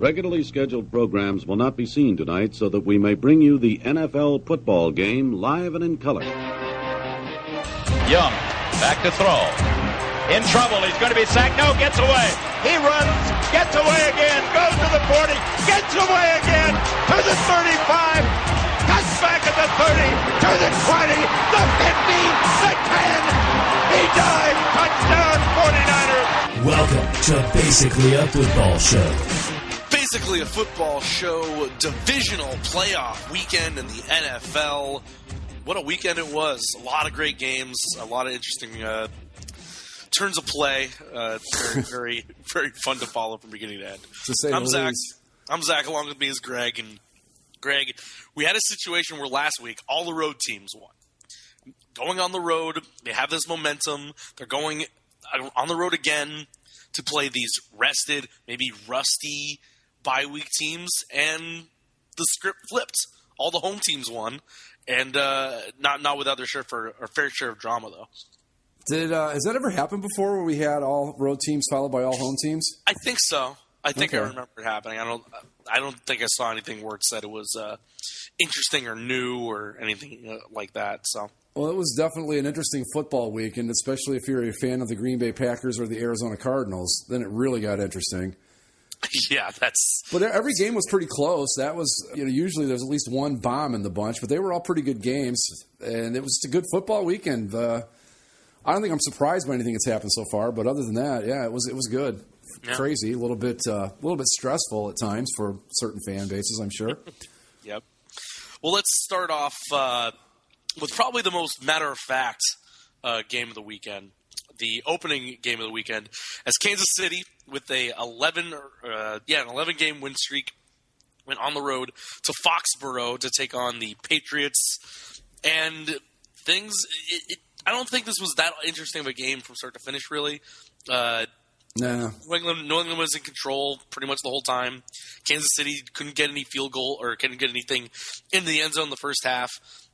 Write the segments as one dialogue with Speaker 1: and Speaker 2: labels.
Speaker 1: Regularly scheduled programs will not be seen tonight so that we may bring you the NFL football game live and in color.
Speaker 2: Young, back to throw. In trouble, he's going to be sacked. No, gets away. He runs, gets away again, goes to the 40, gets away again, to the 35, cuts back at the 30, to the 20, the 50, the 10. He dives, touchdown 49ers.
Speaker 3: Welcome to Basically a Football Show.
Speaker 4: Basically a Football Show, divisional playoff weekend in the NFL. What a weekend it was. A lot of great games, a lot of interesting turns of play. Very, very fun to follow from beginning to end. I'm Zach. I'm Zach. Along with me is Greg. And Greg, we had a situation where last week all the road teams won. Going on the road, they have this momentum. They're going on the road again to play these rested, maybe rusty bye week teams, and the script flipped. All the home teams won, and not without their fair share of drama, though.
Speaker 5: Has that ever happened before, where we had all road teams followed by all home teams?
Speaker 4: I think so. I think I remember it happening. I don't think I saw anything where it said it was interesting or new or anything like that. So.
Speaker 5: Well, it was definitely an interesting football week, and especially if you're a fan of the Green Bay Packers or the Arizona Cardinals, then it really got interesting.
Speaker 4: Yeah,
Speaker 5: But every game was pretty close. That was, usually there's at least one bomb in the bunch, but they were all pretty good games, and it was just a good football weekend. I don't think I'm surprised by anything that's happened so far, but other than that, yeah, it was good. Yeah. Crazy, a little bit stressful at times for certain fan bases, I'm sure.
Speaker 4: Yep. Well, let's start off with probably the most matter-of-fact game of the weekend. The opening game of the weekend, as Kansas City, with an 11-game win streak, went on the road to Foxborough to take on the Patriots. And things, I don't think this was that interesting of a game from start to finish, really.
Speaker 5: No.
Speaker 4: New England was in control pretty much the whole time. Kansas City couldn't get any field goal or couldn't get anything in the end zone in the first half.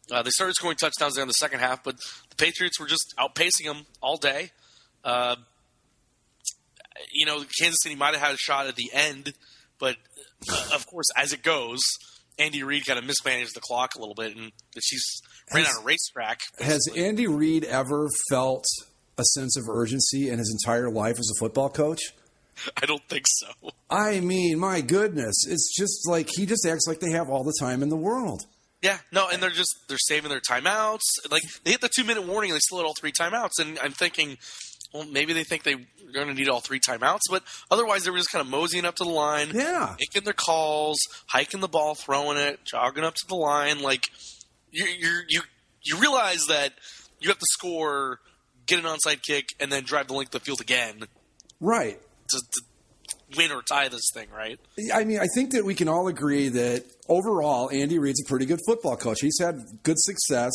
Speaker 4: They started scoring touchdowns there in the second half, but the Patriots were just outpacing them all day. Kansas City might have had a shot at the end, but of course, as it goes, Andy Reid kind of mismanaged the clock a little bit, and the Chiefs ran out of racetrack.
Speaker 5: Has Andy Reid ever felt a sense of urgency in his entire life as a football coach?
Speaker 4: I don't think so.
Speaker 5: I mean, my goodness. It's just like he just acts like they have all the time in the world.
Speaker 4: Yeah, no, and they're saving their timeouts. Like, they hit the 2-minute warning and they still had all 3 timeouts, and I'm thinking, well, maybe they think they're going to need all 3 timeouts, but otherwise they were just kind of moseying up to the line, making their calls, hiking the ball, throwing it, jogging up to the line. Like, you realize that you have to score, get an onside kick, and then drive the length of the field again.
Speaker 5: Right.
Speaker 4: To win or tie this thing, right?
Speaker 5: I mean, I think that we can all agree that overall, Andy Reid's a pretty good football coach. He's had good success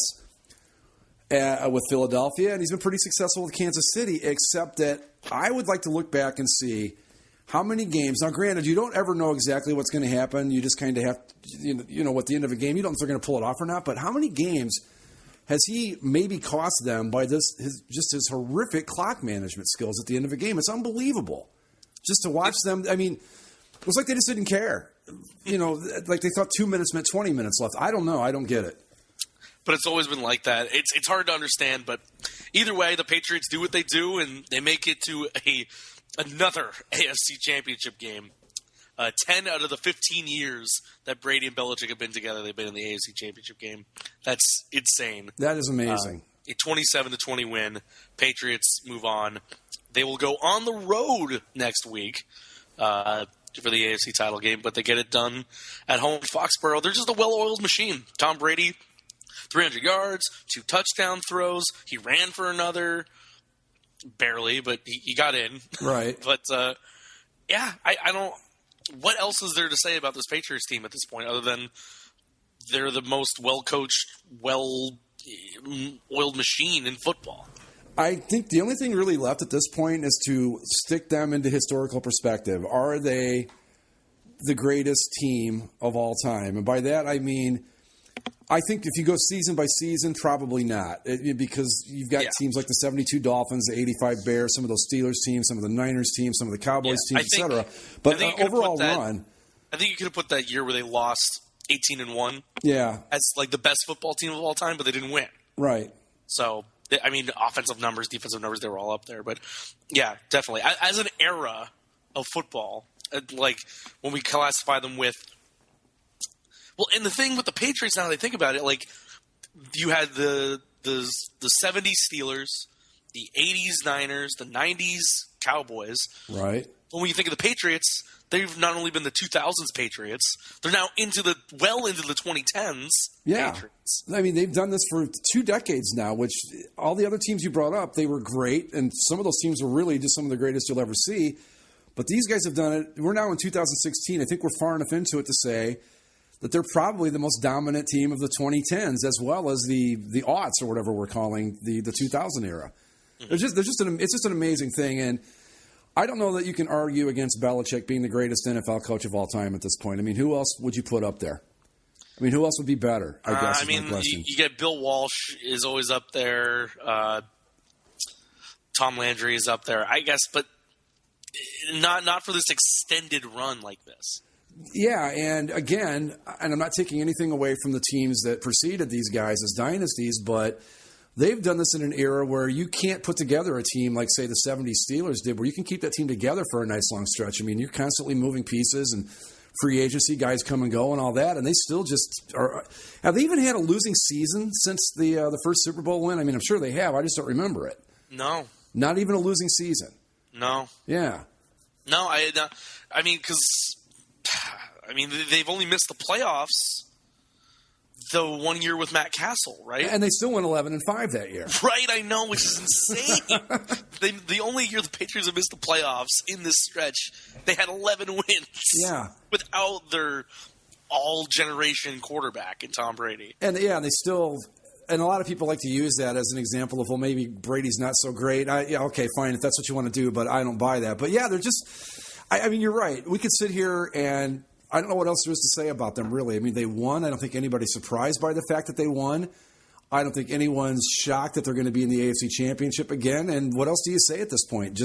Speaker 5: with Philadelphia, and he's been pretty successful with Kansas City, except that I would like to look back and see how many games. Now, granted, you don't ever know exactly what's going to happen. You just kind of have to, at the end of a game, you don't know if they're going to pull it off or not, but how many games has he maybe cost them by his horrific clock management skills at the end of a game? It's unbelievable. Just to watch them, I mean, it was like they just didn't care. Like they thought 2 minutes meant 20 minutes left. I don't know. I don't get it.
Speaker 4: But it's always been like that. It's hard to understand, but either way, the Patriots do what they do, and they make it to another AFC Championship game. 10 out of the 15 years that Brady and Belichick have been together, they've been in the AFC Championship game. That's insane.
Speaker 5: That is amazing.
Speaker 4: A 27-20 win. Patriots move on. They will go on the road next week for the AFC title game, but they get it done at home in Foxborough. They're just a well-oiled machine. Tom Brady, 300 yards, 2 touchdown throws. He ran for another, barely, but he got in.
Speaker 5: Right.
Speaker 4: But, I don't – what else is there to say about this Patriots team at this point other than they're the most well-coached, well-oiled machine in football?
Speaker 5: I think the only thing really left at this point is to stick them into historical perspective. Are they the greatest team of all time? And by that, I mean, I think if you go season by season, probably not. Because you've got teams like the 72 Dolphins, the 85 Bears, some of those Steelers teams, some of the Niners teams, some of the Cowboys teams, etc. But overall run,
Speaker 4: I think you could have put that year where they lost 18-1
Speaker 5: Yeah.
Speaker 4: as like the best football team of all time, but they didn't win.
Speaker 5: Right.
Speaker 4: So, I mean, offensive numbers, defensive numbers, they were all up there. But, yeah, definitely. As an era of football, like when we classify them with – well, and the thing with the Patriots, now that I think about it, like you had the 70s Steelers, the 80s Niners, the 90s Cowboys.
Speaker 5: Right.
Speaker 4: When you think of the Patriots, they've not only been the 2000s Patriots, they're now into the 2010s Patriots.
Speaker 5: I mean, they've done this for 2 decades now, which all the other teams you brought up, they were great, and some of those teams were really just some of the greatest you'll ever see. But these guys have done it. We're now in 2016. I think we're far enough into it to say that they're probably the most dominant team of the 2010s, as well as the aughts or whatever we're calling the 2000 era. Mm-hmm. It's just an amazing thing, and I don't know that you can argue against Belichick being the greatest NFL coach of all time at this point. I mean, who else would you put up there? I mean, who else would be better? I guess.
Speaker 4: I mean, you get Bill Walsh is always up there. Tom Landry is up there, I guess, but not for this extended run like this.
Speaker 5: Yeah, and again, and I'm not taking anything away from the teams that preceded these guys as dynasties, but they've done this in an era where you can't put together a team like, say, the 70s Steelers did, where you can keep that team together for a nice long stretch. I mean, you're constantly moving pieces and free agency guys come and go and all that, and they still just are. Have they even had a losing season since the first Super Bowl win? I mean, I'm sure they have. I just don't remember it.
Speaker 4: No.
Speaker 5: Not even a losing season.
Speaker 4: No.
Speaker 5: Yeah.
Speaker 4: No, I mean, they've only missed the playoffs the 1 year with Matt Castle, right?
Speaker 5: And they still went 11-5 that year.
Speaker 4: Right, I know, which is insane. The only year the Patriots have missed the playoffs in this stretch, they had 11 wins.
Speaker 5: Yeah.
Speaker 4: Without their all-generation quarterback in Tom Brady.
Speaker 5: And yeah, they still. And a lot of people like to use that as an example of, well, maybe Brady's not so great. Okay, fine, if that's what you want to do, but I don't buy that. But yeah, they're just. I mean, you're right. We could sit here and. I don't know what else there is to say about them, really. I mean, they won. I don't think anybody's surprised by the fact that they won. I don't think anyone's shocked that they're going to be in the AFC Championship again. And what else do you say at this point?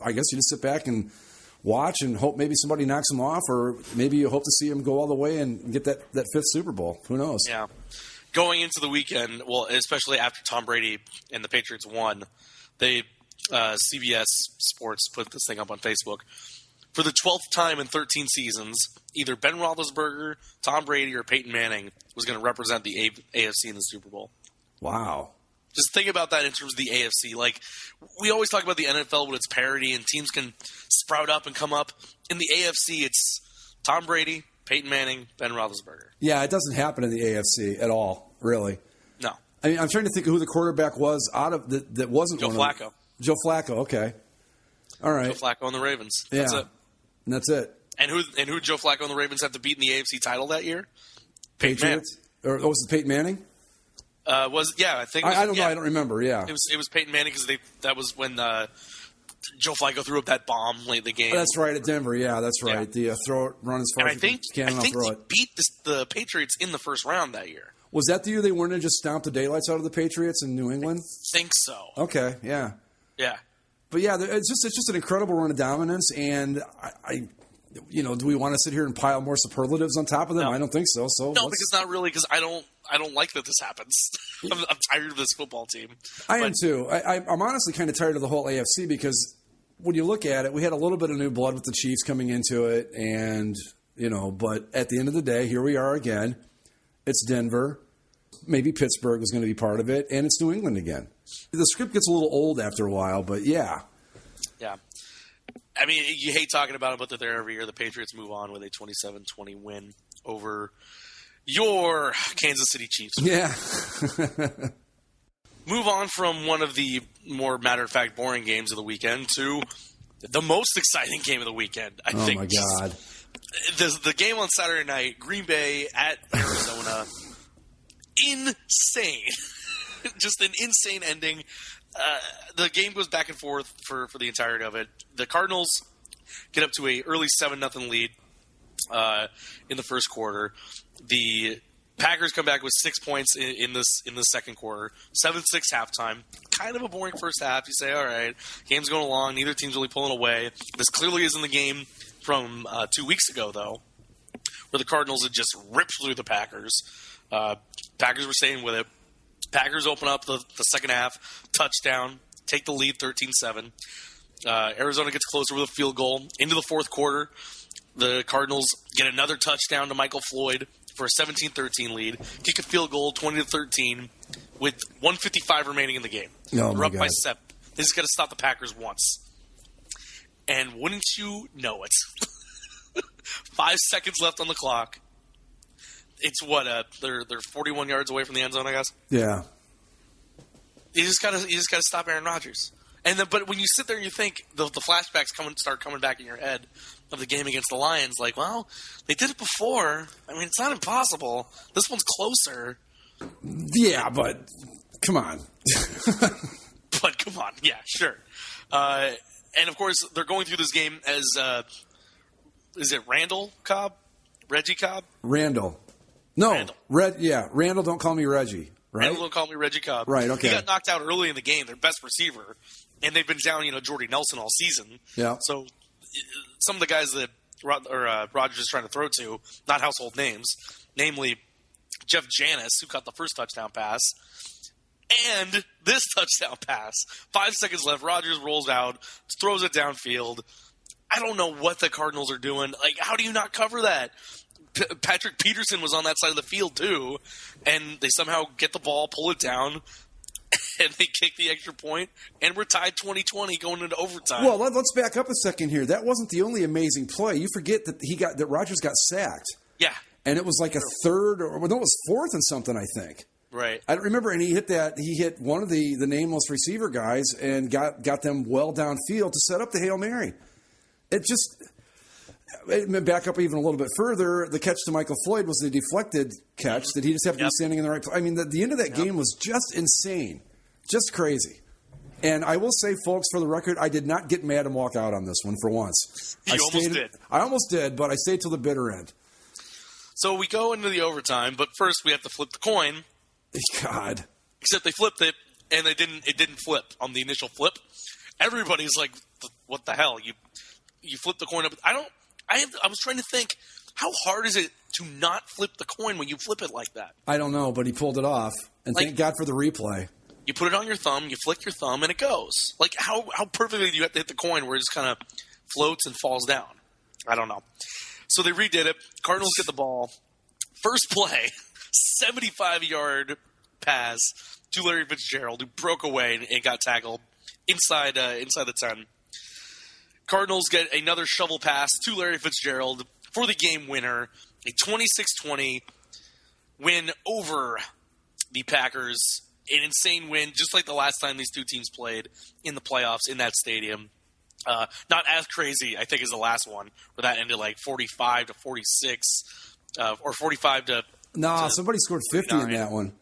Speaker 5: I guess you just sit back and watch and hope maybe somebody knocks them off, or maybe you hope to see them go all the way and get that 5th Super Bowl. Who knows?
Speaker 4: Yeah. Going into the weekend, well, especially after Tom Brady and the Patriots won, CBS Sports put this thing up on Facebook. For the 12th time in 13 seasons, either Ben Roethlisberger, Tom Brady, or Peyton Manning was going to represent the AFC in the Super Bowl.
Speaker 5: Wow.
Speaker 4: Just think about that in terms of the AFC. Like, we always talk about the NFL with its parity, and teams can sprout up and come up. In the AFC, it's Tom Brady, Peyton Manning, Ben Roethlisberger.
Speaker 5: Yeah, it doesn't happen in the AFC at all, really.
Speaker 4: No.
Speaker 5: I mean, I'm trying to think of who the quarterback was out of that wasn't
Speaker 4: Joe Flacco.
Speaker 5: Joe Flacco, okay. All right.
Speaker 4: Joe Flacco and the Ravens. That's it.
Speaker 5: And that's it.
Speaker 4: And who Joe Flacco and the Ravens had to beat in the AFC title that year?
Speaker 5: Patriots? Or was it Peyton Manning?
Speaker 4: I think.
Speaker 5: I don't know. I don't remember. Yeah,
Speaker 4: it was Peyton Manning because that was when Joe Flacco threw up that bomb late in the game.
Speaker 5: Oh, that's right, at Denver. Yeah, that's right.
Speaker 4: Yeah.
Speaker 5: The run as far as you can.
Speaker 4: I think they beat the Patriots in the first round that year.
Speaker 5: Was that the year they wanted to just stomp the daylights out of the Patriots in New England?
Speaker 4: I think so.
Speaker 5: Okay. Yeah.
Speaker 4: Yeah.
Speaker 5: But yeah, it's just an incredible run of dominance, and do we want to sit here and pile more superlatives on top of them? No. I don't think so.
Speaker 4: Because not really. Because I don't like that this happens. I'm tired of this football team.
Speaker 5: I am too. I'm honestly kind of tired of the whole AFC because when you look at it, we had a little bit of new blood with the Chiefs coming into it, and but at the end of the day, here we are again. It's Denver. Maybe Pittsburgh was going to be part of it, and it's New England again. The script gets a little old after a while, but yeah.
Speaker 4: Yeah. I mean, you hate talking about it, but they're there every year. The Patriots move on with a 27-20 win over your Kansas City Chiefs.
Speaker 5: Yeah.
Speaker 4: Move on from one of the more matter-of-fact boring games of the weekend to the most exciting game of the weekend, I think.
Speaker 5: Oh, my God.
Speaker 4: The game on Saturday night, Green Bay at Arizona. Insane. Just an insane ending. The game goes back and forth for the entirety of it. The Cardinals get up to a early 7-0 lead in the first quarter. The Packers come back with 6 points in the second quarter. 7-6 halftime. Kind of a boring first half. You say, all right, game's going along. Neither team's really pulling away. This clearly isn't the game from 2 weeks ago, though. where the Cardinals had just ripped through the Packers. Packers were staying with it. Packers open up the second half, touchdown, take the lead 13-7. Arizona gets closer with a field goal. Into the fourth quarter, the Cardinals get another touchdown to Michael Floyd for a 17-13 lead. Kick a field goal, 20-13, with 1:55 remaining in the game.
Speaker 5: Oh,
Speaker 4: They're up
Speaker 5: God.
Speaker 4: by 7. They just got to stop the Packers once. And wouldn't you know it? 5 seconds left on the clock. It's what they're 41 yards away from the end zone, I guess.
Speaker 5: Yeah.
Speaker 4: You just gotta stop Aaron Rodgers. And then, but when you sit there and you think the flashbacks start coming back in your head of the game against the Lions, like, well, they did it before. I mean, it's not impossible. This one's closer.
Speaker 5: Yeah, but come on.
Speaker 4: But come on, yeah, sure. And of course, they're going through this game as is it Randall Cobb, Reggie Cobb,
Speaker 5: Randall. No,
Speaker 4: Randall.
Speaker 5: Randall. Don't call me Reggie. Right?
Speaker 4: Randall, don't call me Reggie Cobb.
Speaker 5: Right. Okay.
Speaker 4: He got knocked out early in the game, their best receiver, and they've been down, Jordy Nelson all season.
Speaker 5: Yeah.
Speaker 4: So some of the guys that Rodgers is trying to throw to, not household names, namely Jeff Janis, who caught the first touchdown pass, and this touchdown pass. 5 seconds left. Rodgers rolls out, throws it downfield. I don't know what the Cardinals are doing. Like, how do you not cover that? Patrick Peterson was on that side of the field too, and they somehow get the ball, pull it down, and they kick the extra point, and we're tied 20-20 going into overtime.
Speaker 5: Well, let's back up a second here. That wasn't the only amazing play. You forget that Rodgers got sacked.
Speaker 4: Yeah.
Speaker 5: And it was like a third, or no, it was fourth and something, I think.
Speaker 4: Right.
Speaker 5: I don't remember, and he hit one of the nameless receiver guys and got them well downfield to set up the Hail Mary. Back up even a little bit further, the catch to Michael Floyd was the deflected catch that he just happened to be standing in the right place. I mean, the end of that game was just insane, just crazy. And I will say, folks, for the record, I did not get mad and walk out on this one for once.
Speaker 4: You almost did.
Speaker 5: I almost did, but I stayed till the bitter end.
Speaker 4: So we go into the overtime, but first we have to flip the coin.
Speaker 5: God.
Speaker 4: Except they flipped it, and it didn't flip on the initial flip. Everybody's like, what the hell? You flip the coin up. I was trying to think, how hard is it to not flip the coin when you flip it like that?
Speaker 5: I don't know, but he pulled it off, and thank God for the replay.
Speaker 4: You put it on your thumb, you flick your thumb, and it goes. Like, how perfectly do you have to hit the coin where it just kind of floats and falls down? I don't know. So they redid it. Cardinals get the ball. First play, 75-yard pass to Larry Fitzgerald, who broke away and got tackled inside the 10. Cardinals get another shovel pass to Larry Fitzgerald for the game winner, a 26-20 win over the Packers. An insane win, just like the last time these two teams played in the playoffs in that stadium. Not as crazy, I think, as the last one, where that ended like 45-46, or 45 to.
Speaker 5: Nah, somebody scored 50 in that one.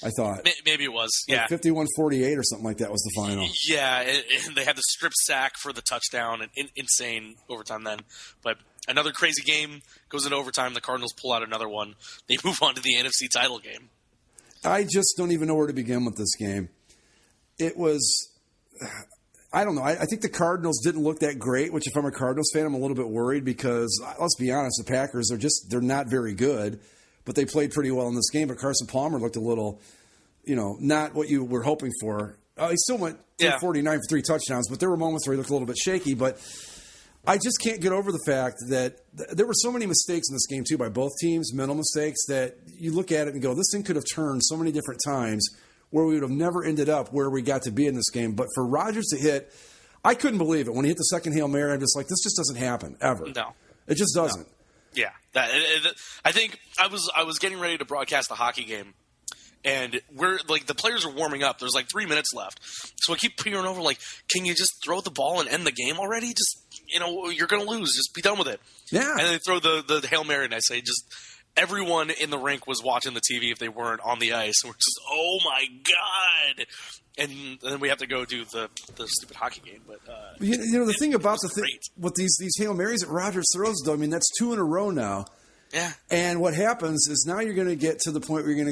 Speaker 5: I thought
Speaker 4: maybe it was,
Speaker 5: like 51-48 or something like that was the final.
Speaker 4: Yeah, and they had the strip sack for the touchdown, and insane overtime then. But another crazy game goes into overtime. The Cardinals pull out another one. They move on to the NFC title game.
Speaker 5: I just don't even know where to begin with this game. It was, I don't know. I think the Cardinals didn't look that great, which if I'm a Cardinals fan, I'm a little bit worried because, let's be honest, the Packers they're not very good, but they played pretty well in this game. But Carson Palmer looked a little, not what you were hoping for. He still went 249 for 3 touchdowns, but there were moments where he looked a little bit shaky. But I just can't get over the fact that there were so many mistakes in this game, too, by both teams, mental mistakes, that you look at it and go, this thing could have turned so many different times where we would have never ended up where we got to be in this game. But for Rodgers to hit, I couldn't believe it. When he hit the second Hail Mary, I'm just like, this just doesn't happen, ever.
Speaker 4: No.
Speaker 5: It just doesn't.
Speaker 4: No. Yeah. I think I was getting ready to broadcast a hockey game, and we're like, the players are warming up. There's like 3 minutes left. So I keep peering over like, can you just throw the ball and end the game already? Just, you're going to lose. Just be done with it. Yeah. And they throw the Hail Mary, and I say, just everyone in the rink was watching the TV if they weren't on the ice. And we're just, oh my God. And then we have to go do the stupid hockey game. But
Speaker 5: the thing about with these Hail Marys that Rodgers throws, though, I mean, that's 2 in a row now.
Speaker 4: Yeah.
Speaker 5: And what happens is now you're going to get to the point where you're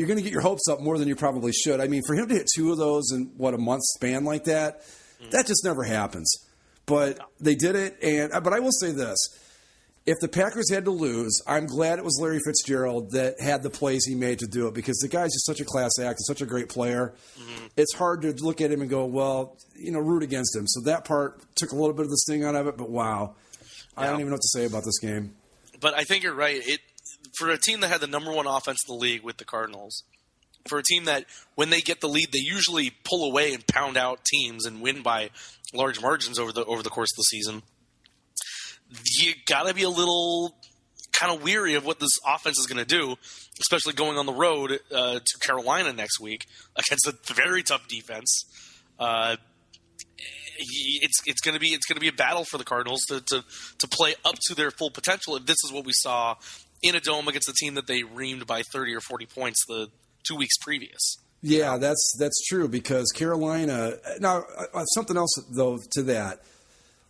Speaker 5: going to get your hopes up more than you probably should. I mean, for him to hit 2 of those in, a month span like that, that just never happens. But they did it. But I will say this. if the Packers had to lose, I'm glad it was Larry Fitzgerald that had the plays he made to do it, because the guy's just such a class act and such a great player. Mm-hmm. It's hard to look at him and go, well, root against him. So that part took a little bit of the sting out of it, but wow. Yeah. I don't even know what to say about this game.
Speaker 4: But I think you're right. For a team that had the number one offense in the league with the Cardinals, for a team that when they get the lead, they usually pull away and pound out teams and win by large margins over the course of the season, you got to be a little kind of weary of what this offense is going to do, especially going on the road to Carolina next week against a very tough defense. It's going to be a battle for the Cardinals to play up to their full potential. If this is what we saw in a dome against a team that they reamed by 30 or 40 points the 2 weeks previous.
Speaker 5: Yeah, that's true, because Carolina. Now, something else though to that.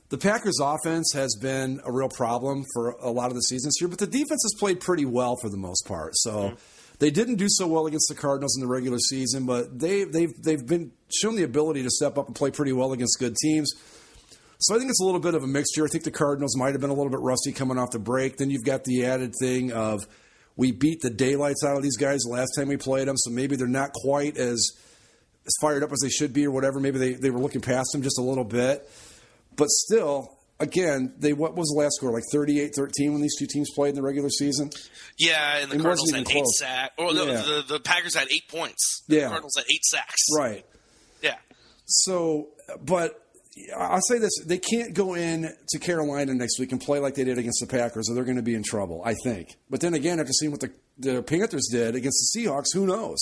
Speaker 5: The Packers' offense has been a real problem for a lot of the season this year, but the defense has played pretty well for the most part. So they didn't do so well against the Cardinals in the regular season, but they've been shown the ability to step up and play pretty well against good teams. So I think it's a little bit of a mixture. I think the Cardinals might have been a little bit rusty coming off the break. Then you've got the added thing of we beat the daylights out of these guys the last time we played them, so maybe they're not quite as fired up as they should be or whatever. Maybe they were looking past them just a little bit. But still, again, what was the last score? Like 38-13 when these two teams played in the regular season?
Speaker 4: Yeah, and the Cardinals had 8 sacks. Or the Packers had 8 points. The Cardinals had 8 sacks.
Speaker 5: Right.
Speaker 4: Yeah.
Speaker 5: So, but I'll say this. They can't go in to Carolina next week and play like they did against the Packers, or they're going to be in trouble, I think. But then again, after seeing what the Panthers did against the Seahawks, who knows?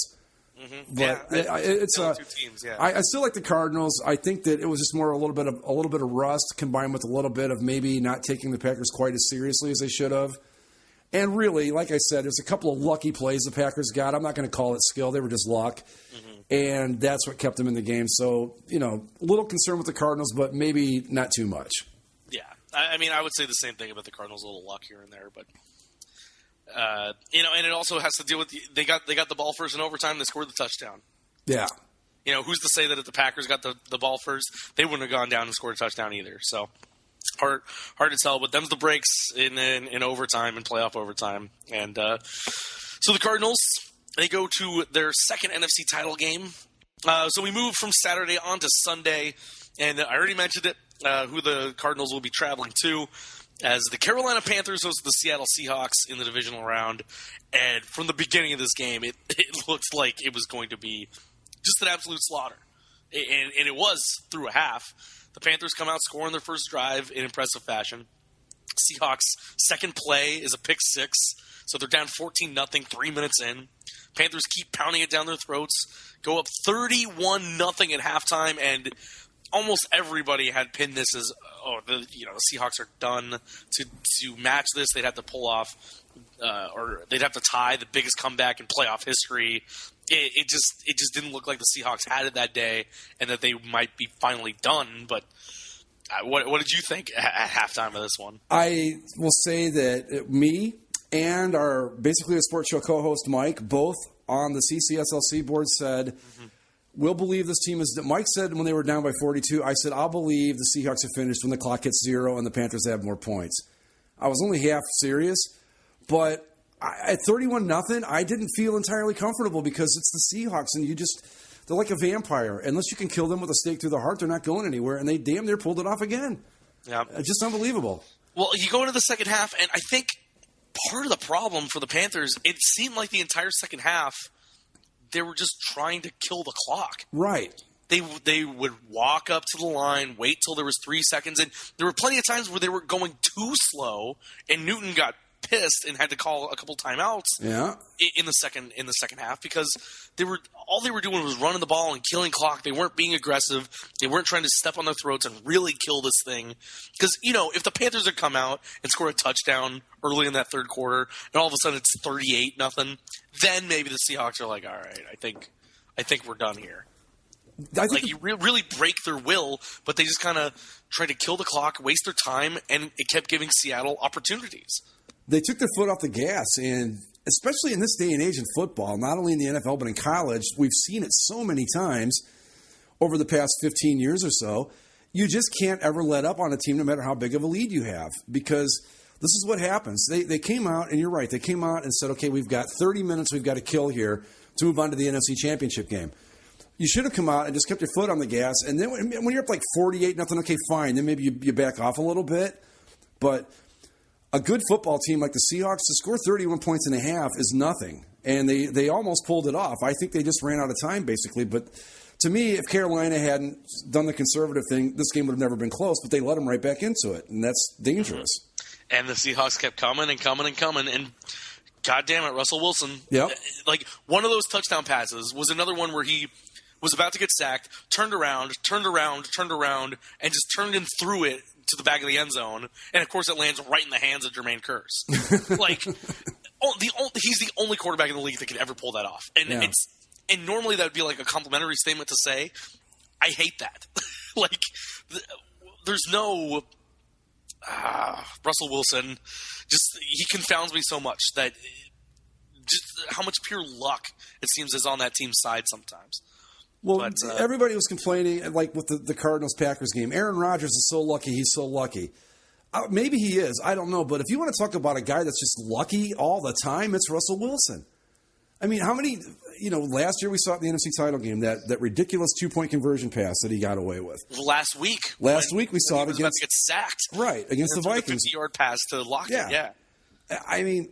Speaker 5: Mm-hmm. But it's
Speaker 4: two teams. Yeah,
Speaker 5: I still like the Cardinals. I think that it was just more a little bit of rust combined with a little bit of maybe not taking the Packers quite as seriously as they should have. And really, like I said, there's a couple of lucky plays the Packers got. I'm not going to call it skill; they were just luck, and that's what kept them in the game. So a little concerned with the Cardinals, but maybe not too much.
Speaker 4: Yeah, I mean, I would say the same thing about the Cardinals. A little luck here and there, but. And it also has to deal with they got the ball first in overtime. They scored the touchdown.
Speaker 5: Yeah.
Speaker 4: Who's to say that if the Packers got the ball first, they wouldn't have gone down and scored a touchdown either. So hard to tell. But them's the breaks in overtime and playoff overtime. And so the Cardinals, they go to their second NFC title game. So we move from Saturday on to Sunday, and I already mentioned it. Who the Cardinals will be traveling to. As the Carolina Panthers host the Seattle Seahawks in the divisional round. And from the beginning of this game, it looked like it was going to be just an absolute slaughter. And it was through a half. The Panthers come out scoring their first drive in impressive fashion. Seahawks' second play is a pick six. So they're down 14-0, 3 minutes in. Panthers keep pounding it down their throats. Go up 31-0 at halftime, and almost everybody had pinned this as, the Seahawks are done. To match this, they'd have to pull off, or they'd have to tie the biggest comeback in playoff history. It just didn't look like the Seahawks had it that day, and that they might be finally done. But what did you think at halftime of this one?
Speaker 5: I will say that me and our basically a sports show co-host Mike, both on the CCSLC board, said. We'll believe this team is – Mike said when they were down by 42, I said, I'll believe the Seahawks are finished when the clock hits 0 and the Panthers have more points. I was only half serious, but at 31-0, I didn't feel entirely comfortable because it's the Seahawks and they're like a vampire. Unless you can kill them with a stake through the heart, they're not going anywhere, and they damn near pulled it off again. Yeah, just unbelievable.
Speaker 4: Well, you go into the second half, and I think part of the problem for the Panthers, it seemed like the entire second half – they were just trying to kill the clock.
Speaker 5: Right.
Speaker 4: They would walk up to the line, wait till there was 3 seconds, and there were plenty of times where they were going too slow, and Newton got pissed and had to call a couple timeouts.
Speaker 5: Yeah.
Speaker 4: In the second half because all they were doing was running the ball and killing clock. They weren't being aggressive. They weren't trying to step on their throats and really kill this thing. Because if the Panthers had come out and scored a touchdown early in that third quarter, and all of a sudden it's 38-0, then maybe the Seahawks are like, all right, I think we're done here. You really break their will, but they just kind of try to kill the clock, waste their time, and it kept giving Seattle opportunities.
Speaker 5: They took their foot off the gas, and especially in this day and age in football, not only in the NFL but in college, we've seen it so many times over the past 15 years or so. You just can't ever let up on a team no matter how big of a lead you have because This is what happens. They came out, and you're right, they came out and said, okay, we've got 30 minutes we've got to kill here to move on to the NFC Championship game. You should have come out and just kept your foot on the gas. And then when you're up like 48-0, okay, fine. Then maybe you back off a little bit. But a good football team like the Seahawks, to score 31 points and a half is nothing. And they almost pulled it off. I think they just ran out of time, basically. But to me, if Carolina hadn't done the conservative thing, this game would have never been close. But they let them right back into it. And that's dangerous.
Speaker 4: And the Seahawks kept coming and coming and coming. And God damn it, Russell Wilson.
Speaker 5: Yep.
Speaker 4: Like, one of those touchdown passes was another one where he was about to get sacked, turned around, and just turned and threw it to the back of the end zone. And, of course, it lands right in the hands of Jermaine Kearse. Like, he's the only quarterback in the league that could ever pull that off. And and normally that would be like a complimentary statement to say. I hate that. Like, there's no Russell Wilson. Just, he confounds me so much that just how much pure luck it seems is on that team's side sometimes.
Speaker 5: Well,
Speaker 4: but,
Speaker 5: everybody was complaining, like with the Cardinals-Packers game. Aaron Rodgers is so lucky. He's so lucky. Maybe he is. I don't know. But if you want to talk about a guy that's just lucky all the time, it's Russell Wilson. I mean, how many, last year we saw it in the NFC title game, that ridiculous 2-point conversion pass that he got away with.
Speaker 4: Last week
Speaker 5: we saw it
Speaker 4: against. About to get sacked.
Speaker 5: Right, against the Vikings.
Speaker 4: 50-yard pass to Lockett, yeah.
Speaker 5: I mean,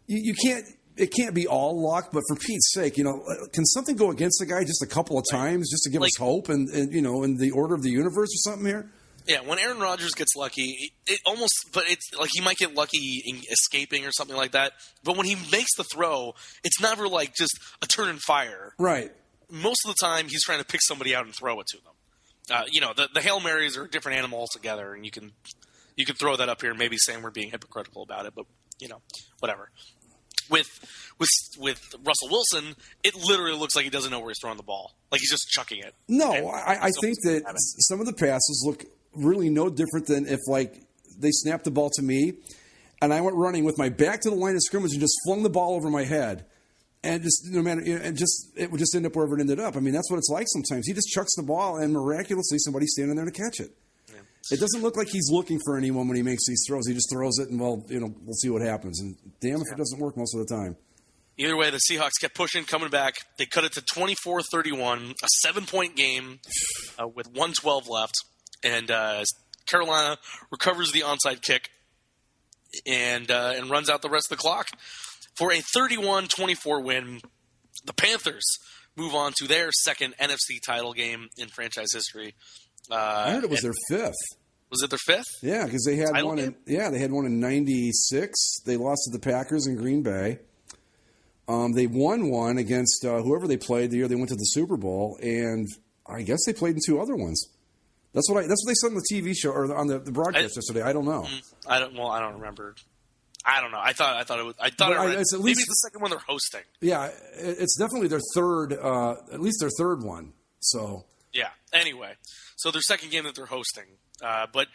Speaker 5: you can't. It can't be all luck, but for Pete's sake, can something go against the guy just a couple of times just to give us hope and in the order of the universe or something here?
Speaker 4: Yeah, when Aaron Rodgers gets lucky, it's like he might get lucky in escaping or something like that. But when he makes the throw, it's never like just a turn and fire.
Speaker 5: Right.
Speaker 4: Most of the time, he's trying to pick somebody out and throw it to them. The Hail Marys are a different animal altogether, and you can throw that up here and maybe saying we're being hypocritical about it, but whatever. With Russell Wilson, it literally looks like he doesn't know where he's throwing the ball. Like he's just chucking it.
Speaker 5: No, I think that some of the passes look really no different than if they snapped the ball to me and I went running with my back to the line of scrimmage and just flung the ball over my head. And just it would just end up wherever it ended up. I mean, that's what it's like sometimes. He just chucks the ball and miraculously somebody's standing there to catch it. It doesn't look like he's looking for anyone when he makes these throws. He just throws it, and we'll see what happens. And damn if it doesn't work most of the time.
Speaker 4: Either way, the Seahawks kept pushing, coming back. They cut it to 24-31, a 7-point game with 1:12 left. And Carolina recovers the onside kick and runs out the rest of the clock for a 31-24 win. The Panthers move on to their second NFC title game in franchise history.
Speaker 5: I heard it was their fifth.
Speaker 4: Was it their fifth?
Speaker 5: Yeah, because they had one. They had one in '96. They lost to the Packers in Green Bay. They won one against whoever they played the year they went to the Super Bowl, and I guess they played in 2 other ones. That's what they said on the TV show or on the broadcast yesterday. I don't know.
Speaker 4: I don't remember. I don't know. I thought it was. Maybe it's the second one they're hosting.
Speaker 5: Yeah, it's definitely their third. At least their third one. So.
Speaker 4: Yeah. Anyway, so their second game that they're hosting, but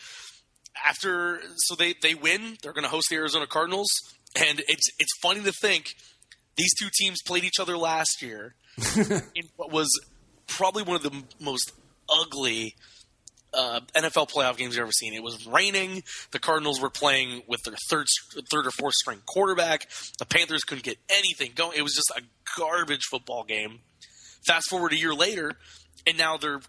Speaker 4: they win. They're going to host the Arizona Cardinals, and it's funny to think these two teams played each other last year in what was probably one of the most ugly NFL playoff games you've ever seen. It was raining. The Cardinals were playing with their third or fourth string quarterback. The Panthers couldn't get anything going. It was just a garbage football game. Fast forward a year later, and now they're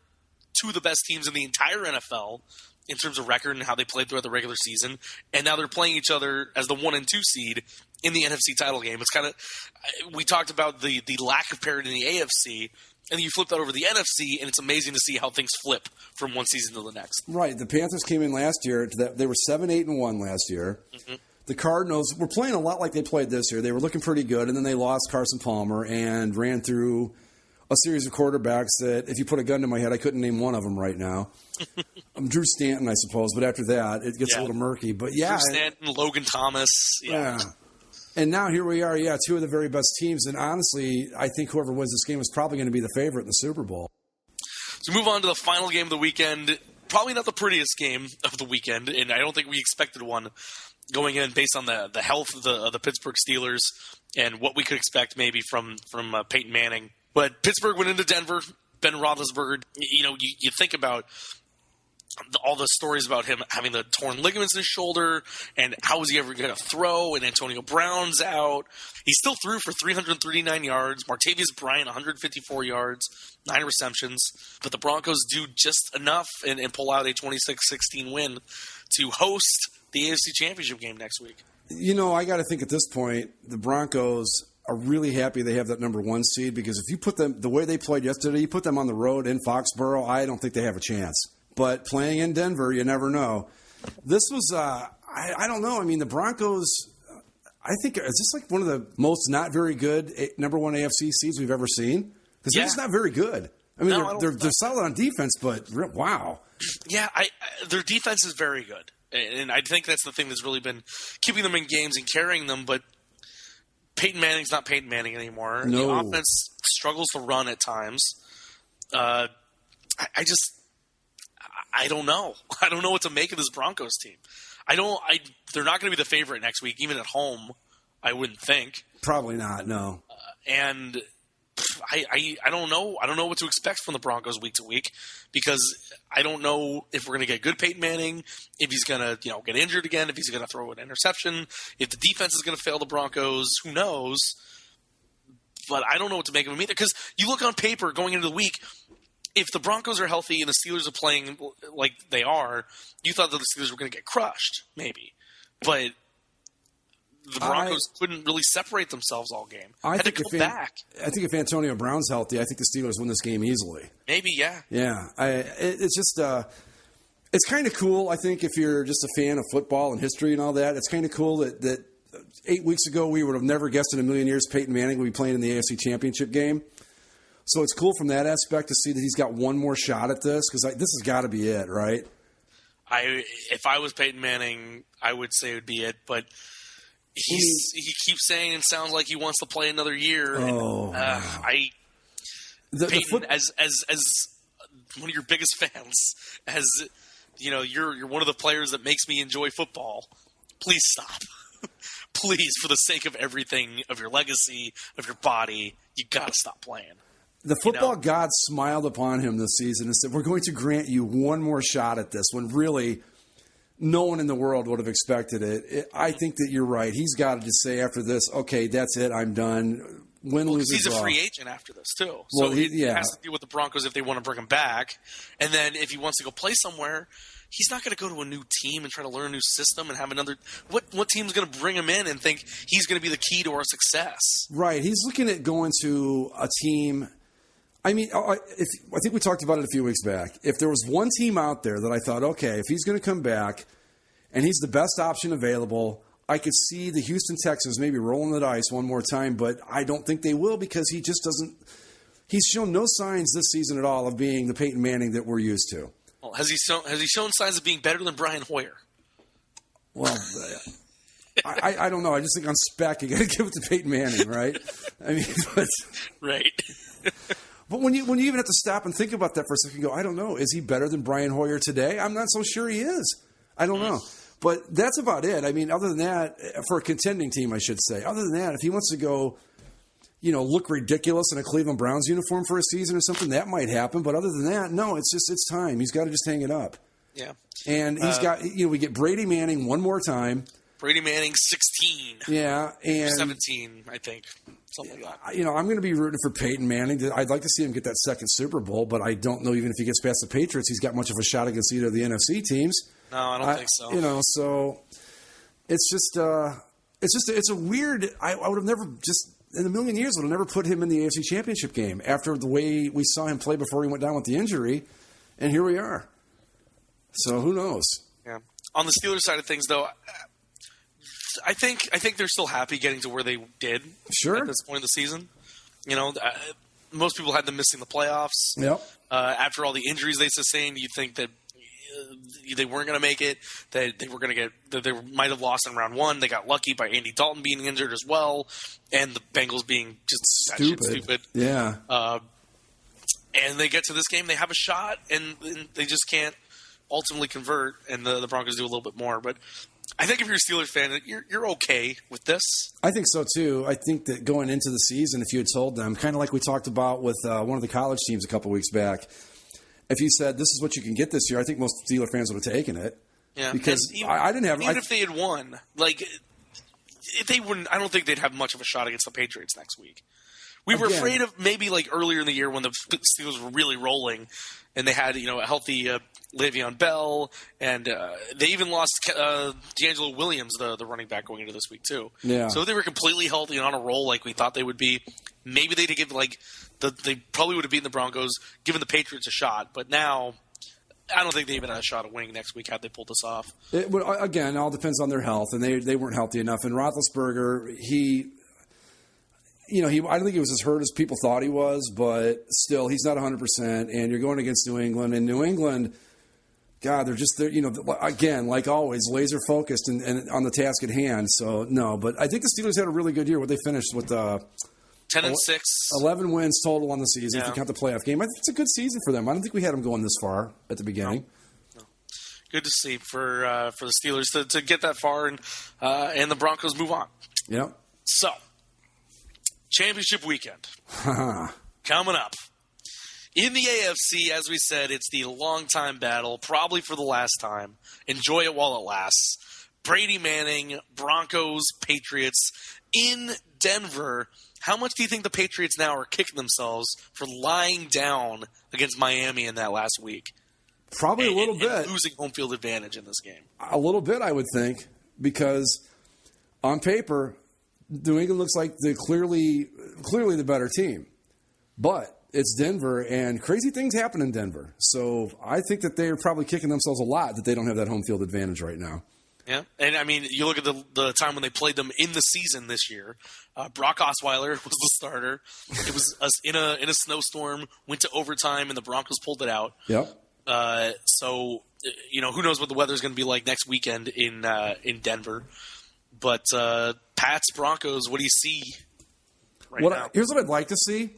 Speaker 4: two of the best teams in the entire NFL in terms of record and how they played throughout the regular season. And now they're playing each other as the 1 and 2 seed in the NFC title game. It's kind of – we talked about the lack of parity in the AFC, and then you flip that over to the NFC, and it's amazing to see how things flip from one season to the next.
Speaker 5: Right. The Panthers came in last year. They were 7-8-1 last year. Mm-hmm. The Cardinals were playing a lot like they played this year. They were looking pretty good, and then they lost Carson Palmer and ran through a series of quarterbacks that, if you put a gun to my head, I couldn't name one of them right now. Drew Stanton, I suppose, but after that, it gets a little murky. But yeah,
Speaker 4: Drew Stanton, Logan Thomas. Yeah.
Speaker 5: And now here we are, two of the very best teams. And honestly, I think whoever wins this game is probably going to be the favorite in the Super Bowl.
Speaker 4: So move on to the final game of the weekend. Probably not the prettiest game of the weekend, and I don't think we expected one going in based on the health of the Pittsburgh Steelers and what we could expect maybe from Peyton Manning. But Pittsburgh went into Denver. Ben Roethlisberger, you think about all the stories about him having the torn ligaments in his shoulder, and how is he ever going to throw, and Antonio Brown's out. He still threw for 339 yards. Martavius Bryant, 154 yards, 9 receptions. But the Broncos do just enough and pull out a 26-16 win to host the AFC Championship game next week.
Speaker 5: I got to think at this point, the Broncos are really happy they have that number 1 seed, because if you put them the way they played yesterday, you put them on the road in Foxborough, I don't think they have a chance. But playing in Denver, you never know. This was, I don't know. I mean, the Broncos, I think, is this like one of the most not very good number 1 AFC seeds we've ever seen? Because they're just not very good. I mean, they're solid on defense, but wow.
Speaker 4: Yeah, their defense is very good. And I think that's the thing that's really been keeping them in games and carrying them. But Peyton Manning's not Peyton Manning anymore.
Speaker 5: No.
Speaker 4: The offense struggles to run at times. I don't know. I don't know what to make of this Broncos team. They're not going to be the favorite next week, even at home. I wouldn't think.
Speaker 5: Probably not. No.
Speaker 4: And I don't know. I don't know what to expect from the Broncos week to week, because I don't know if we're going to get good Peyton Manning, if he's going to get injured again, if he's going to throw an interception, if the defense is going to fail the Broncos. Who knows? But I don't know what to make of him either, because you look on paper going into the week. If the Broncos are healthy and the Steelers are playing like they are, you thought that the Steelers were going to get crushed, maybe. But the Broncos couldn't really separate themselves all game.
Speaker 5: I think if Antonio Brown's healthy, I think the Steelers win this game easily.
Speaker 4: Maybe, yeah.
Speaker 5: Yeah. It's just it's kind of cool, I think, if you're just a fan of football and history and all that. It's kind of cool that 8 weeks ago we would have never guessed in a million years Peyton Manning would be playing in the AFC Championship game. So it's cool from that aspect to see that he's got one more shot at this, because this has got to be it, right?
Speaker 4: If I was Peyton Manning, I would say it would be it. But he keeps saying it sounds like he wants to play another year.
Speaker 5: Oh,
Speaker 4: Peyton, as one of your biggest fans, as you're one of the players that makes me enjoy football. Please stop. Please, for the sake of everything, of your legacy, of your body, you got to stop playing.
Speaker 5: The football gods smiled upon him this season and said, we're going to grant you one more shot at this, when really no one in the world would have expected it. I think that you're right. He's got to just say after this, okay, that's it, I'm done.
Speaker 4: He's a free agent after this, too. So he has to deal with the Broncos if they want to bring him back. And then if he wants to go play somewhere, he's not going to go to a new team and try to learn a new system and have another – what team's going to bring him in and think he's going to be the key to our success?
Speaker 5: Right. He's looking at going to a team – I mean, I think we talked about it a few weeks back. If there was one team out there that I thought, okay, if he's going to come back and he's the best option available, I could see the Houston Texans maybe rolling the dice one more time, but I don't think they will, because he just doesn't – he's shown no signs this season at all of being the Peyton Manning that we're used to.
Speaker 4: Well, has he shown signs of being better than Brian Hoyer?
Speaker 5: Well, I don't know. I just think on spec you got to give it to Peyton Manning, right? I mean, but
Speaker 4: right.
Speaker 5: But when you even have to stop and think about that for a second, go, I don't know. Is he better than Brian Hoyer today? I'm not so sure he is. I don't know. But that's about it. I mean, other than that, for a contending team, I should say. Other than that, if he wants to go, look ridiculous in a Cleveland Browns uniform for a season or something, that might happen. But other than that, no, it's time. He's got to just hang it up.
Speaker 4: Yeah.
Speaker 5: And he's got, we get Brady Manning one more time.
Speaker 4: Brady Manning 16.
Speaker 5: Yeah. And
Speaker 4: 17, I think. Something like that.
Speaker 5: I'm going to be rooting for Peyton Manning. I'd like to see him get that second Super Bowl, but I don't know even if he gets past the Patriots, he's got much of a shot against either of the NFC teams.
Speaker 4: No, I don't think so.
Speaker 5: So it's a weird. I would have never just in a million years would have never put him in the AFC Championship game after the way we saw him play before he went down with the injury, and here we are. So who knows?
Speaker 4: Yeah. On the Steelers side of things, though, I think they're still happy getting to where they did.
Speaker 5: Sure.
Speaker 4: At this point in the season. Most people had them missing the playoffs.
Speaker 5: Yep.
Speaker 4: After all the injuries they sustained, you'd think that they weren't going to make it, that they were going to get – that they might have lost in round one. They got lucky by Andy Dalton being injured as well, and the Bengals being just stupid.
Speaker 5: Yeah.
Speaker 4: And they get to this game, they have a shot, and they just can't ultimately convert, and the Broncos do a little bit more. But I think if you're a Steelers fan, you're okay with this.
Speaker 5: I think so, too. I think that going into the season, if you had told them, kind of like we talked about with one of the college teams a couple weeks back, if you said this is what you can get this year, I think most Steeler fans would have taken it.
Speaker 4: Yeah,
Speaker 5: because
Speaker 4: even,
Speaker 5: I didn't have.
Speaker 4: Even if they had won, like if they wouldn't, I don't think they'd have much of a shot against the Patriots next week. We were afraid of maybe like earlier in the year when the Steelers were really rolling, and they had a healthy Le'Veon Bell, and they even lost D'Angelo Williams, the running back, going into this week too.
Speaker 5: Yeah.
Speaker 4: So if they were completely healthy and on a roll like we thought they would be, maybe they'd give they probably would have beaten the Broncos, given the Patriots a shot. But now, I don't think they even had a shot at winning next week had they pulled this off.
Speaker 5: It would, again, all depends on their health, and they weren't healthy enough. And Roethlisberger, I don't think he was as hurt as people thought he was, but still, he's not 100%. And you're going against New England, and New England, God, they're again, like always, laser focused and on the task at hand. So no, but I think the Steelers had a really good year. What they finished with
Speaker 4: 10-6,
Speaker 5: 11 wins total on the season.
Speaker 4: Yeah.
Speaker 5: If you count the playoff game, I think it's a good season for them. I don't think we had them going this far at the beginning.
Speaker 4: No. Good to see for the Steelers to get that far, and the Broncos move on.
Speaker 5: Yep.
Speaker 4: So, championship weekend coming up. In the AFC, as we said, it's the long-time battle, probably for the last time. Enjoy it while it lasts. Brady Manning, Broncos, Patriots in Denver. How much do you think the Patriots now are kicking themselves for lying down against Miami in that last week?
Speaker 5: Probably a little bit.
Speaker 4: And losing home field advantage in this game.
Speaker 5: A little bit, I would think, because on paper, New England looks like they're clearly the better team. But it's Denver, and crazy things happen in Denver. So I think that they're probably kicking themselves a lot that they don't have that home field advantage right now.
Speaker 4: Yeah, and I mean, you look at the time when they played them in the season this year. Brock Osweiler was the starter. It was in a snowstorm, went to overtime, and the Broncos pulled it out.
Speaker 5: Yep.
Speaker 4: So who knows what the weather's going to be like next weekend in Denver. But Pats Broncos, what do you see now?
Speaker 5: Here's what I'd like to see.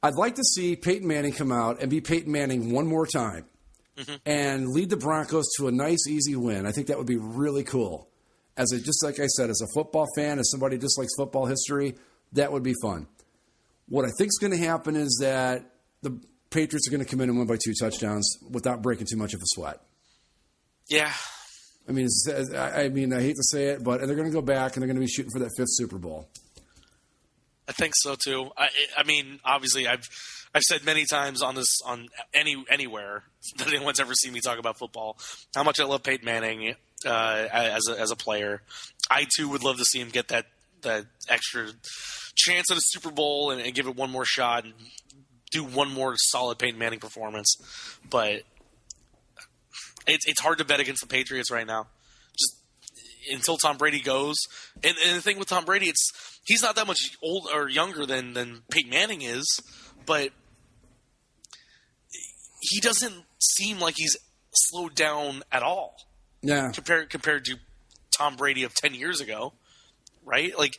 Speaker 5: I'd like to see Peyton Manning come out and be Peyton Manning one more time. Mm-hmm. And lead the Broncos to a nice, easy win. I think that would be really cool. Just like I said, as a football fan, as somebody who dislikes football history, that would be fun. What I think is going to happen is that the Patriots are going to come in and win by 2 touchdowns without breaking too much of a sweat.
Speaker 4: Yeah.
Speaker 5: I mean, I hate to say it, but they're going to go back and they're going to be shooting for that 5th Super Bowl.
Speaker 4: I think so too. I mean, obviously, I've said many times on anywhere that anyone's ever seen me talk about football how much I love Peyton Manning as a player. I too would love to see him get that extra chance at a Super Bowl and give it one more shot and do one more solid Peyton Manning performance. But it's hard to bet against the Patriots right now. Just until Tom Brady goes. And the thing with Tom Brady, he's not that much older or younger than Peyton Manning is, but he doesn't seem like he's slowed down at all.
Speaker 5: Yeah.
Speaker 4: Compared to Tom Brady of 10 years ago, right? Like,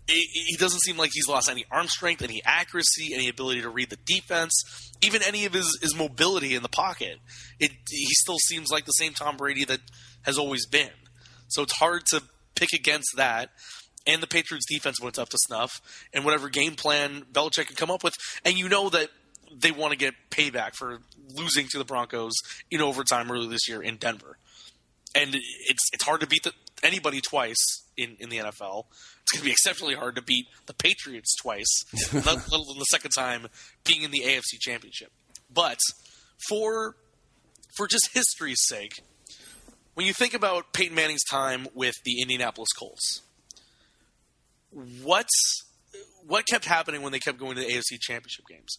Speaker 4: he doesn't seem like he's lost any arm strength, any accuracy, any ability to read the defense, even any of his mobility in the pocket. He still seems like the same Tom Brady that has always been. So it's hard to pick against that. And the Patriots defense went up to snuff, and whatever game plan Belichick can come up with. And you know that they want to get payback for losing to the Broncos in overtime earlier this year in Denver. And it's hard to beat anybody twice in the NFL. It's going to be exceptionally hard to beat the Patriots twice, let alone the second time being in the AFC Championship. But for just history's sake, when you think about Peyton Manning's time with the Indianapolis Colts, what kept happening when they kept going to the AFC Championship games?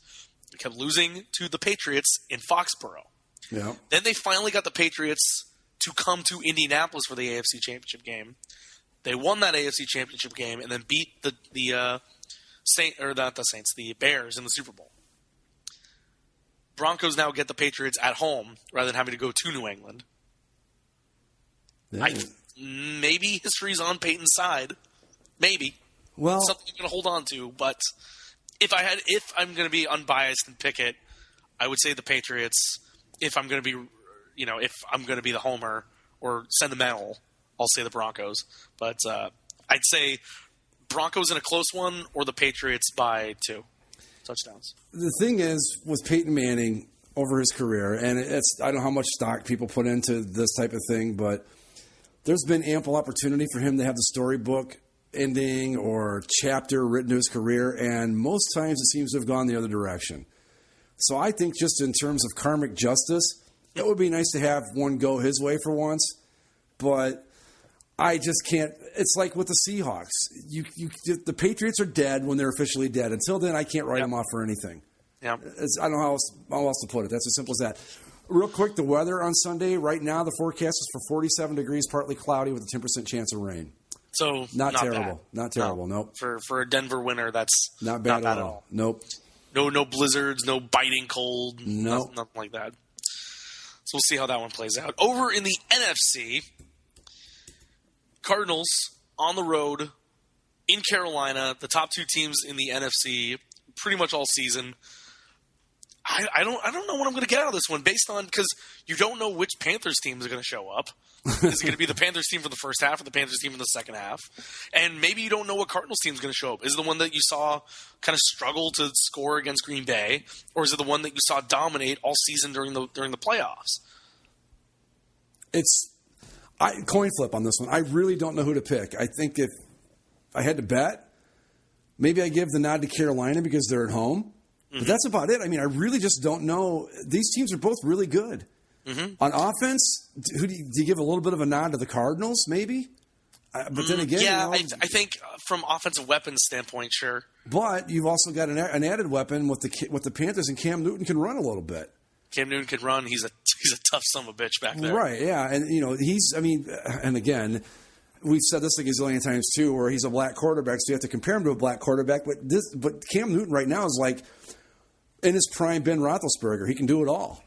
Speaker 4: They kept losing to the Patriots in Foxborough.
Speaker 5: Yeah.
Speaker 4: Then they finally got the Patriots to come to Indianapolis for the AFC Championship game. They won that AFC Championship game and then beat the Bears in the Super Bowl. Broncos now get the Patriots at home rather than having to go to New England.
Speaker 5: Yeah.
Speaker 4: Maybe history's on Peyton's side. Maybe.
Speaker 5: Well,
Speaker 4: something I'm going to hold on to. But if I'm going to be unbiased and pick it, I would say the Patriots. If I'm going to be, if I'm going to be the homer or sentimental, I'll say the Broncos. But I'd say Broncos in a close one or the Patriots by 2 touchdowns.
Speaker 5: The thing is, with Peyton Manning, over his career. And I don't know how much stock people put into this type of thing, but there's been ample opportunity for him to have the storybook ending or chapter written to his career, and most times it seems to have gone the other direction. So I think just in terms of karmic justice, it would be nice to have one go his way for once, but I just can't. It's like with the Seahawks. The Patriots are dead when they're officially dead. Until then, I can't write them off for anything.
Speaker 4: Yeah.
Speaker 5: I don't know how else to put it. That's as simple as that. Real quick, the weather on Sunday, right now the forecast is for 47 degrees, partly cloudy with a 10% chance of rain.
Speaker 4: So
Speaker 5: not terrible.
Speaker 4: Bad.
Speaker 5: Not terrible,
Speaker 4: no.
Speaker 5: Nope.
Speaker 4: For a Denver winter, that's
Speaker 5: not bad at all. Nope.
Speaker 4: No blizzards, no biting cold,
Speaker 5: nope.
Speaker 4: Nothing like that. So we'll see how that one plays out. Over in the NFC, Cardinals on the road in Carolina, the top 2 teams in the NFC pretty much all season. I don't know what I'm going to get out of this one based on, because you don't know which Panthers team is going to show up. Is it going to be the Panthers team for the first half or the Panthers team in the second half? And maybe you don't know what Cardinals team is going to show up. Is it the one that you saw kind of struggle to score against Green Bay, or is it the one that you saw dominate all season during the playoffs?
Speaker 5: It's coin flip on this one. I really don't know who to pick. I think if I had to bet, maybe I give the nod to Carolina because they're at home. But that's about it. I mean, I really just don't know. These teams are both really good. Mm-hmm. On offense, do you give a little bit of a nod to the Cardinals, maybe? But then again,
Speaker 4: I think from offensive weapons standpoint, sure.
Speaker 5: But you've also got an added weapon with the Panthers, and Cam Newton can run a little bit.
Speaker 4: Cam Newton can run. He's a tough son of a bitch back there.
Speaker 5: Right? Yeah, and and again, we've said this a gazillion times too, where he's a black quarterback, so you have to compare him to a black quarterback. But Cam Newton right now is like in his prime Ben Roethlisberger. He can do it all.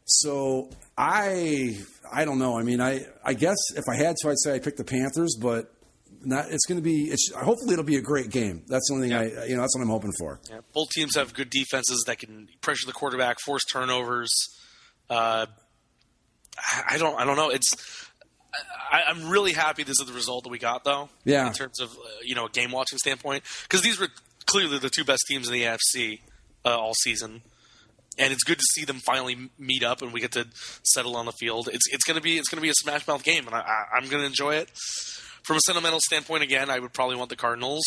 Speaker 5: So I don't know. I mean, I guess if I had to, I'd say I pick the Panthers, but not. It's going to be. Hopefully, it'll be a great game. That's the only thing that's what I'm hoping for. Yeah.
Speaker 4: Both teams have good defenses that can pressure the quarterback, force turnovers. I don't know. I'm really happy this is the result that we got, though.
Speaker 5: Yeah.
Speaker 4: In terms of a game watching standpoint, because these were clearly the 2 best teams in the AFC all season. And it's good to see them finally meet up, and we get to settle on the field. It's going to be a smash mouth game, and I'm going to enjoy it. From a sentimental standpoint, again, I would probably want the Cardinals.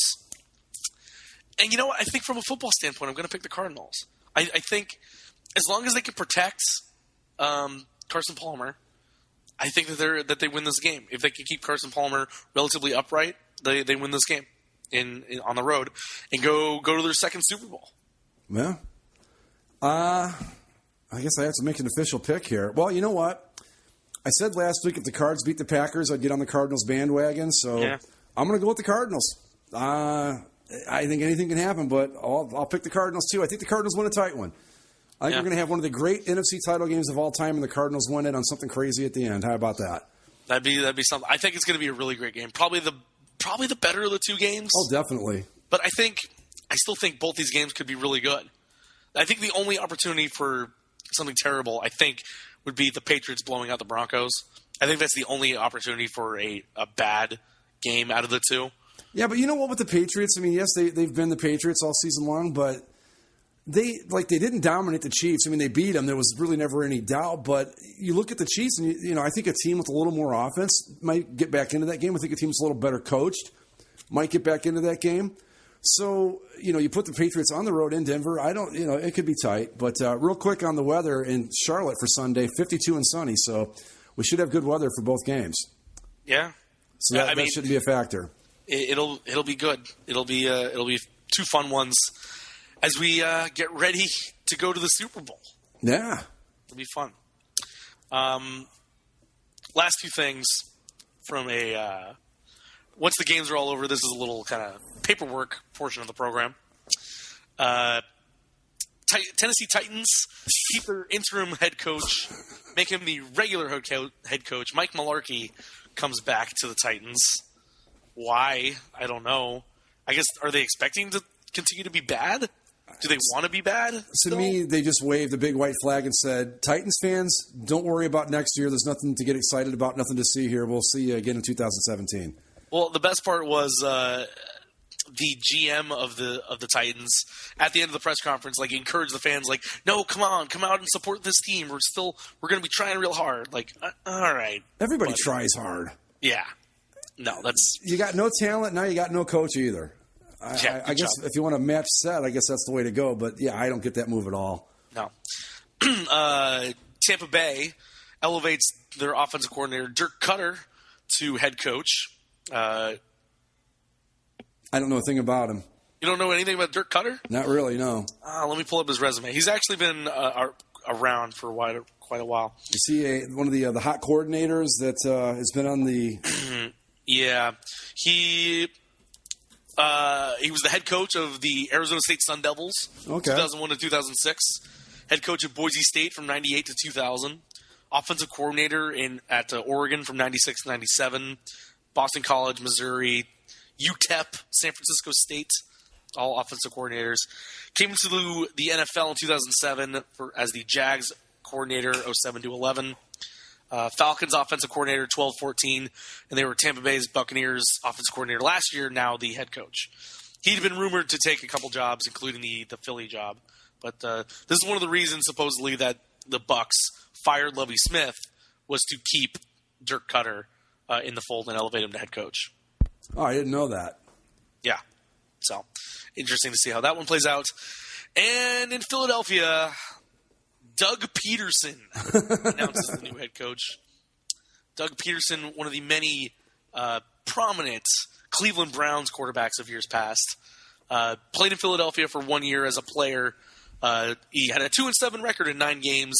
Speaker 4: And you know what? I think from a football standpoint, I'm going to pick the Cardinals. I think as long as they can protect Carson Palmer, I think that they win this game. If they can keep Carson Palmer relatively upright, they win this game on the road and go to their second Super Bowl.
Speaker 5: Yeah. I guess I have to make an official pick here. Well, you know what? I said last week if the Cards beat the Packers, I'd get on the Cardinals bandwagon. So I'm going to go with the Cardinals. I think anything can happen, but I'll pick the Cardinals too. I think the Cardinals win a tight one. I think we're going to have one of the great NFC title games of all time, and the Cardinals win it on something crazy at the end. How about that?
Speaker 4: That'd be something. I think it's going to be a really great game. Probably the better of the 2 games.
Speaker 5: Oh, definitely.
Speaker 4: But I still think both these games could be really good. I think the only opportunity for something terrible, I think, would be the Patriots blowing out the Broncos. I think that's the only opportunity for a bad game out of the 2.
Speaker 5: Yeah, but you know what with the Patriots? I mean, yes, they've been the Patriots all season long, but they didn't dominate the Chiefs. I mean, they beat them. There was really never any doubt. But you look at the Chiefs, and I think a team with a little more offense might get back into that game. I think a team that's a little better coached might get back into that game. So, you put the Patriots on the road in Denver. It could be tight. But real quick on the weather in Charlotte for Sunday, 52 and sunny. So we should have good weather for both games.
Speaker 4: Yeah.
Speaker 5: So that shouldn't be a factor.
Speaker 4: It'll be good. It'll be 2 fun ones as we get ready to go to the Super Bowl.
Speaker 5: Yeah.
Speaker 4: It'll be fun. Last 2 things from once the games are all over, this is a little kind of paperwork portion of the program. Tennessee Titans keep their interim head coach, make him the regular head coach. Mike Mularkey comes back to the Titans. Why? I don't know. I guess, are they expecting to continue to be bad? Do they want to be bad?
Speaker 5: To me, they just waved a big white flag and said, Titans fans, don't worry about next year. There's nothing to get excited about, nothing to see here. We'll see you again in 2017.
Speaker 4: Well, the best part was the GM of the Titans at the end of the press conference, like, encouraged the fans, like, no, come out and support this team. We're going to be trying real hard. Like, all right.
Speaker 5: Everybody tries hard.
Speaker 4: Yeah. No, that's...
Speaker 5: You got no talent, now you got no coach either. I guess if you want to match set, I guess that's the way to go. But, yeah, I don't get that move at all.
Speaker 4: No. Tampa Bay elevates their offensive coordinator, Dirk Cutter, to head coach.
Speaker 5: I don't know a thing about him.
Speaker 4: You don't know anything about Dirk Cutter?
Speaker 5: Not really, no.
Speaker 4: Let me pull up his resume. He's actually been around for quite a while.
Speaker 5: Is he one of the hot coordinators that has been on the...
Speaker 4: Yeah. He was the head coach of the Arizona State Sun Devils, 2001 to 2006. Head coach at Boise State from 98 to 2000. Offensive coordinator at Oregon from 96 to 97. Boston College, Missouri, UTEP, San Francisco State, all offensive coordinators. Came into the NFL in 2007 as the Jags coordinator, 07 to 11. Falcons offensive coordinator, 12-14, and they were Tampa Bay's Buccaneers offensive coordinator last year, now the head coach. He'd been rumored to take a couple jobs, including the Philly job. But this is one of the reasons, supposedly, that the Bucs fired Lovie Smith was to keep Dirk Cutter in the fold and elevate him to head coach.
Speaker 5: Oh, I didn't know that.
Speaker 4: Yeah. So, interesting to see how that one plays out. And in Philadelphia, Doug Peterson announces the new head coach. Doug Peterson, one of the many prominent Cleveland Browns quarterbacks of years past, played in Philadelphia for 1 year as a player. He had a 2-7 record in 9 games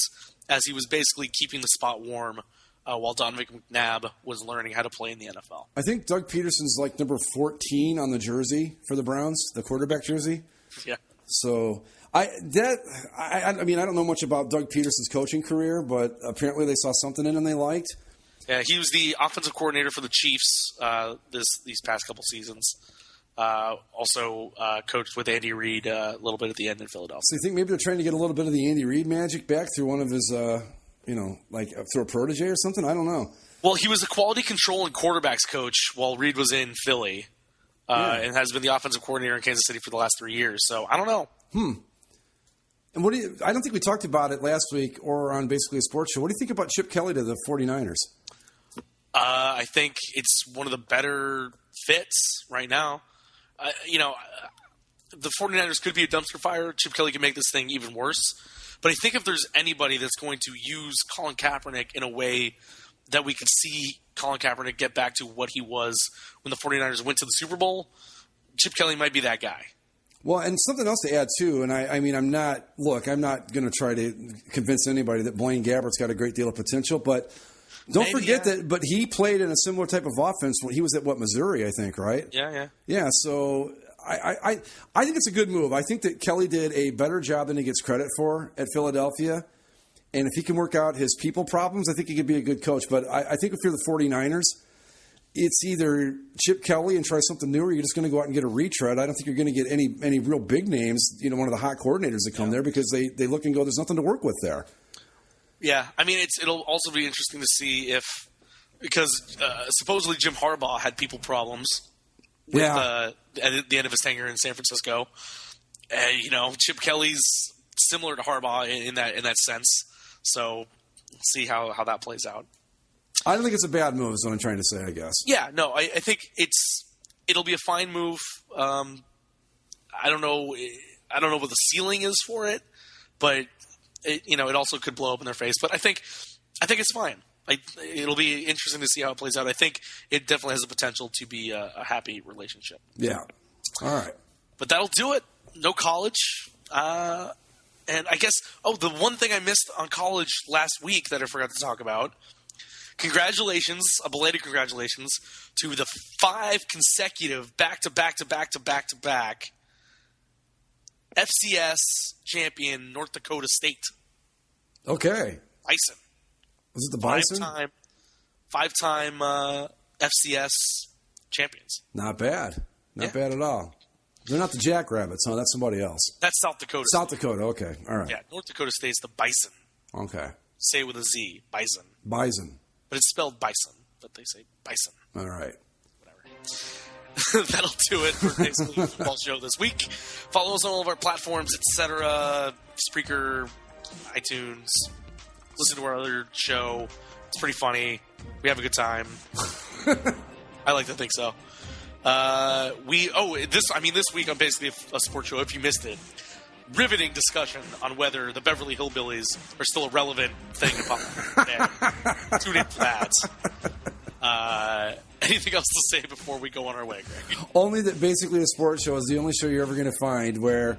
Speaker 4: as he was basically keeping the spot warm while Donovan McNabb was learning how to play in the NFL.
Speaker 5: I think Doug Peterson's like number 14 on the jersey for the Browns, the quarterback jersey.
Speaker 4: Yeah.
Speaker 5: So I mean, I don't know much about Doug Peterson's coaching career, but apparently they saw something in him they liked.
Speaker 4: Yeah, he was the offensive coordinator for the Chiefs these past couple seasons. Also coached with Andy Reid a little bit at the end in Philadelphia.
Speaker 5: So you think maybe they're trying to get a little bit of the Andy Reid magic back through one of his, like through a protege or something? I don't know.
Speaker 4: Well, he was a quality control and quarterbacks coach while Reid was in Philly, and has been the offensive coordinator in Kansas City for the last 3 years. So I don't know.
Speaker 5: And I don't think we talked about it last week or on basically a sports show. What do you think about Chip Kelly to the 49ers?
Speaker 4: I think it's one of the better fits right now. The 49ers could be a dumpster fire. Chip Kelly can make this thing even worse. But I think if there's anybody that's going to use Colin Kaepernick in a way that we could see Colin Kaepernick get back to what he was when the 49ers went to the Super Bowl, Chip Kelly might be that guy.
Speaker 5: Well, and something else to add, too, and I'm not going to try to convince anybody that Blaine Gabbert's got a great deal of potential, but don't forget that, but he played in a similar type of offense when he was at, Missouri, I think, right?
Speaker 4: Yeah.
Speaker 5: Yeah, so I think it's a good move. I think that Kelly did a better job than he gets credit for at Philadelphia, and if he can work out his people problems, I think he could be a good coach. But I think if you're the 49ers, it's either Chip Kelly and try something new, or you're just going to go out and get a retread. I don't think you're going to get any real big names, one of the hot coordinators that come there, because they look and go, there's nothing to work with there. Yeah,
Speaker 4: I mean, it'll also be interesting to see because supposedly Jim Harbaugh had people problems with, at the end of his tenure in San Francisco. Chip Kelly's similar to Harbaugh in that sense. So we'll see how that plays out.
Speaker 5: I don't think it's a bad move, is what I'm trying to say, I guess.
Speaker 4: Yeah, no, I think it'll be a fine move. I don't know what the ceiling is for it, but it also could blow up in their face. But I think it's fine. It'll be interesting to see how it plays out. I think it definitely has the potential to be a happy relationship.
Speaker 5: Yeah. All right.
Speaker 4: But that'll do it. No college. And I guess, the one thing I missed on college last week that I forgot to talk about. Congratulations, a belated congratulations, to the 5 consecutive back-to-back FCS champion North Dakota State.
Speaker 5: Okay.
Speaker 4: Bison.
Speaker 5: Was it the Bison?
Speaker 4: Five-time FCS champions.
Speaker 5: Not bad. Not bad at all. They're not the Jackrabbits, huh? That's somebody else.
Speaker 4: That's South Dakota.
Speaker 5: South Dakota, okay. All right.
Speaker 4: Yeah, North Dakota State's the Bison.
Speaker 5: Okay.
Speaker 4: Say it with a Z. Bison.
Speaker 5: Bison.
Speaker 4: But it's spelled bison, but they say bison.
Speaker 5: All right.
Speaker 4: Whatever. that'll do it for Basically Football Show this week. Follow us on all of our platforms, etc. Spreaker, iTunes. Listen to our other show. It's pretty funny. We have a good time. I like to think so. This week on Basically a Sports Show, if you missed it, riveting discussion on whether the Beverly Hillbillies are still a relevant thing to pop. Tune in for that. Anything else to say before we go on our way, Greg?
Speaker 5: Only that Basically a Sports Show is the only show you're ever going to find where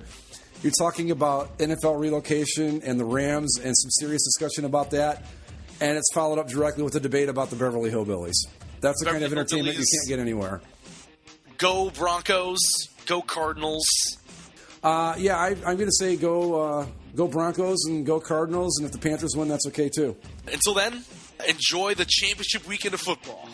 Speaker 5: you're talking about NFL relocation and the Rams and some serious discussion about that, and it's followed up directly with a debate about the Beverly Hillbillies. That's the kind of entertainment you can't get anywhere.
Speaker 4: Go Broncos. Go Cardinals.
Speaker 5: I'm going to say go Broncos and go Cardinals, and if the Panthers win, that's okay too.
Speaker 4: Until then, enjoy the championship weekend of football.